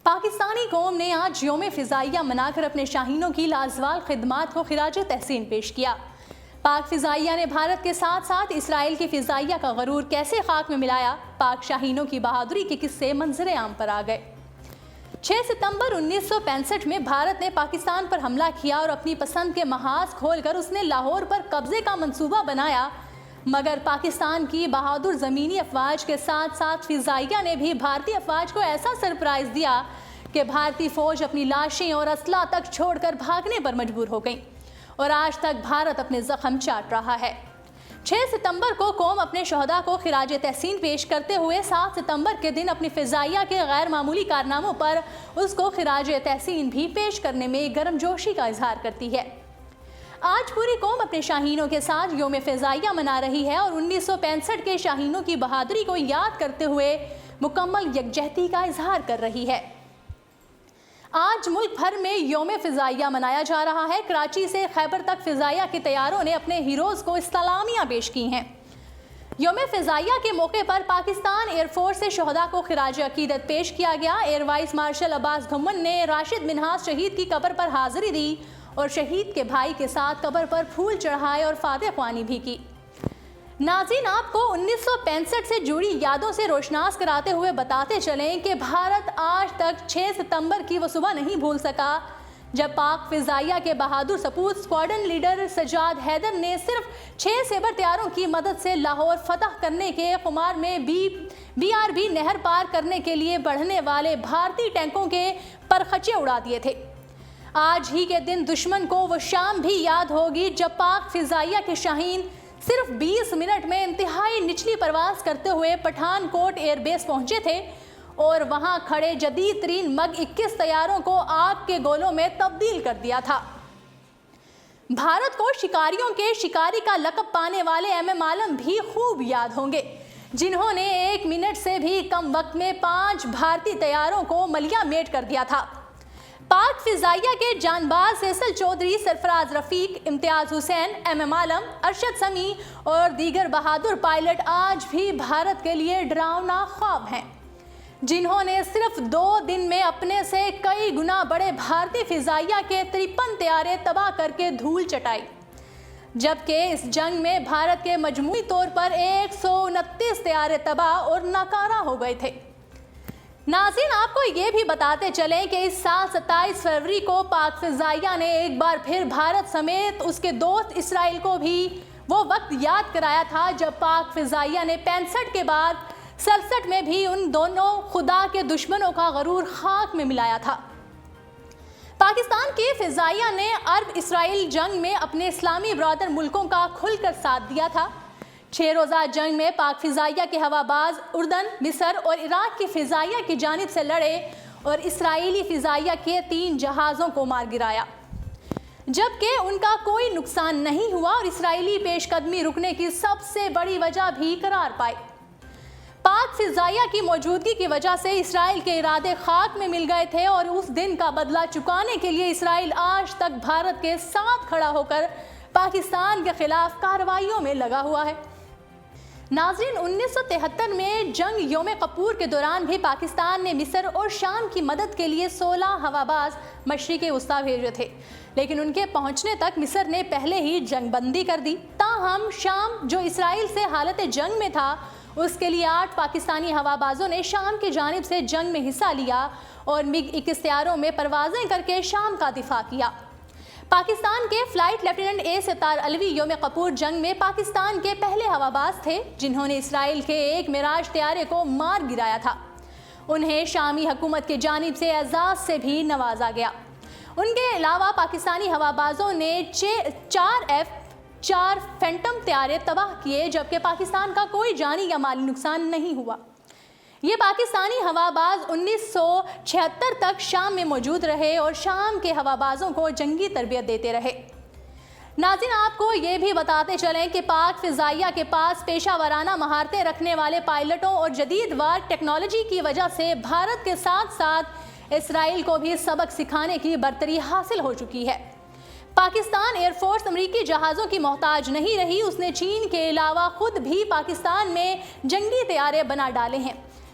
پاکستانی قوم نے آج یوم فضائیہ منا کر اپنے شاہینوں کی لازوال خدمات کو خراج تحسین پیش کیا۔ پاک فضائیہ نے بھارت کے ساتھ ساتھ اسرائیل کی فضائیہ کا غرور کیسے خاک میں ملایا، پاک شاہینوں کی بہادری کے قصے منظر عام پر آ گئے۔ 6 ستمبر 1965 میں بھارت نے پاکستان پر حملہ کیا اور اپنی پسند کے محاذ کھول کر اس نے لاہور پر قبضے کا منصوبہ بنایا، مگر پاکستان کی بہادر زمینی افواج کے ساتھ ساتھ فضائیہ نے بھی بھارتی افواج کو ایسا سرپرائز دیا کہ بھارتی فوج اپنی لاشیں اور اسلحہ تک چھوڑ کر بھاگنے پر مجبور ہو گئی اور آج تک بھارت اپنے زخم چاٹ رہا ہے۔ 6 ستمبر کو قوم اپنے شہداء کو خراج تحسین پیش کرتے ہوئے 7 ستمبر کے دن اپنی فضائیہ کے غیر معمولی کارناموں پر اس کو خراج تحسین بھی پیش کرنے میں گرم جوشی کا اظہار کرتی ہے۔ آج پوری قوم اپنے شاہینوں کے ساتھ یوم فضائیہ منا رہی ہے اور 1965 کے شاہینوں کی بہادری کو یاد کرتے ہوئے مکمل یکجہتی کا اظہار کر رہی ہے۔ آج ملک بھر میں یوم فضائیہ منایا جا رہا ہے۔ کراچی سے خیبر تک فضائیہ کے طیاروں نے اپنے ہیروز کو سلامیاں پیش کی ہیں۔ یوم فضائیہ کے موقع پر پاکستان ایئر فورس سے شہداء کو خراج عقیدت پیش کیا گیا۔ ایئر وائس مارشل عباس دھمن نے راشد منہاس شہید کی قبر پر حاضری دی اور شہید کے بھائی کے ساتھ قبر پر پھول چڑھائے اور فاتح خوانی بھی کی۔ ناظرین، آپ کو 1965 سے جڑی یادوں سے روشناس کراتے ہوئے بتاتے چلیں کہ بھارت آج تک 6 ستمبر کی وہ صبح نہیں بھول سکا جب پاک فضائیہ کے بہادر سپوت اسکواڈرن لیڈر سجاد حیدر نے صرف 6 سیبر طیاروں کی مدد سے لاہور فتح کرنے کے خمار میں BRB نہر پار کرنے کے لیے بڑھنے والے بھارتی ٹینکوں کے پرخچے اڑا دیے تھے۔ آج ہی کے دن دشمن کو وہ شام بھی یاد ہوگی جب پاک فضائیہ کے شاہین صرف 20 منٹ میں انتہائی نچلی پرواز کرتے ہوئے پٹھان کوٹ ایئر بیس پہنچے تھے اور وہاں کھڑے جدید ترین MiG 21 طیاروں کو آگ کے گولوں میں تبدیل کر دیا تھا۔ بھارت کو شکاریوں کے شکاری کا لقب پانے والے MM عالم بھی خوب یاد ہوں گے، جنہوں نے 1 منٹ سے بھی کم وقت میں 5 بھارتی طیاروں کو ملیہ میٹ کر دیا تھا۔ پاک فضائیہ کے جانباز فیصل چودھری، سرفراز رفیق، امتیاز حسین، MM عالم، ارشد سمیع اور دیگر بہادر پائلٹ آج بھی بھارت کے لیے ڈراؤنا خواب ہیں، جنہوں نے صرف 2 دن میں اپنے سے کئی گنا بڑے بھارتی فضائیہ کے 53 طیارے تباہ کر کے دھول چٹائی، جبکہ اس جنگ میں بھارت کے مجموعی طور پر 129 طیارے تباہ اور ناکارہ ہو گئے تھے۔ ناظرین، آپ کو یہ بھی بتاتے چلیں کہ اس سال 27 فروری کو پاک فضائیہ نے ایک بار پھر بھارت سمیت اس کے دوست اسرائیل کو بھی وہ وقت یاد کرایا تھا جب پاک فضائیہ نے 65 کے بعد 67 میں بھی ان دونوں خدا کے دشمنوں کا غرور خاک میں ملایا تھا۔ پاکستان کے فضائیہ نے عرب اسرائیل جنگ میں اپنے اسلامی برادر ملکوں کا کھل کر ساتھ دیا تھا۔ 6 روزہ جنگ میں پاک فضائیہ کے ہواباز اردن، مصر اور عراق کی فضائیہ کی جانب سے لڑے اور اسرائیلی فضائیہ کے 3 جہازوں کو مار گرایا، جبکہ ان کا کوئی نقصان نہیں ہوا اور اسرائیلی پیش قدمی رکنے کی سب سے بڑی وجہ بھی قرار پائی۔ پاک فضائیہ کی موجودگی کی وجہ سے اسرائیل کے ارادے خاک میں مل گئے تھے اور اس دن کا بدلہ چکانے کے لیے اسرائیل آج تک بھارت کے ساتھ کھڑا ہو کر پاکستان کے خلاف کارروائیوں میں لگا ہوا ہے۔ ناظرین، 1973 میں جنگ یوم کپور کے دوران بھی پاکستان نے مصر اور شام کی مدد کے لیے 16 ہواباز مشرق وسطیٰ بھیجے تھے، لیکن ان کے پہنچنے تک مصر نے پہلے ہی جنگ بندی کر دی۔ تاہم شام، جو اسرائیل سے حالت جنگ میں تھا، اس کے لیے 8 پاکستانی ہوابازوں نے شام کی جانب سے جنگ میں حصہ لیا اور MiG 21 طیاروں میں پروازیں کر کے شام کا دفاع کیا۔ پاکستان کے فلائٹ لیفٹیننٹ ستار علوی یوم کپور جنگ میں پاکستان کے پہلے ہواباز تھے جنہوں نے اسرائیل کے ایک میراج طیارے کو مار گرایا تھا۔ انہیں شامی حکومت کی جانب سے اعزاز سے بھی نوازا گیا۔ ان کے علاوہ پاکستانی ہوابازوں نے 4 F-4 فینٹم طیارے تباہ کیے، جبکہ پاکستان کا کوئی جانی یا مالی نقصان نہیں ہوا۔ یہ پاکستانی ہواباز 1976 تک شام میں موجود رہے اور شام کے ہوابازوں کو جنگی تربیت دیتے رہے۔ ناظرین، آپ کو یہ بھی بتاتے چلیں کہ پاک فضائیہ کے پاس پیشہ ورانہ مہارتیں رکھنے والے پائلٹوں اور جدید وار ٹیکنالوجی کی وجہ سے بھارت کے ساتھ ساتھ اسرائیل کو بھی سبق سکھانے کی برتری حاصل ہو چکی ہے۔ پاکستان ایئر فورس امریکی جہازوں کی محتاج نہیں رہی، اس نے چین کے علاوہ خود بھی پاکستان میں جنگی طیارے بنا ڈالے ہیں۔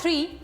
3,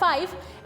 5,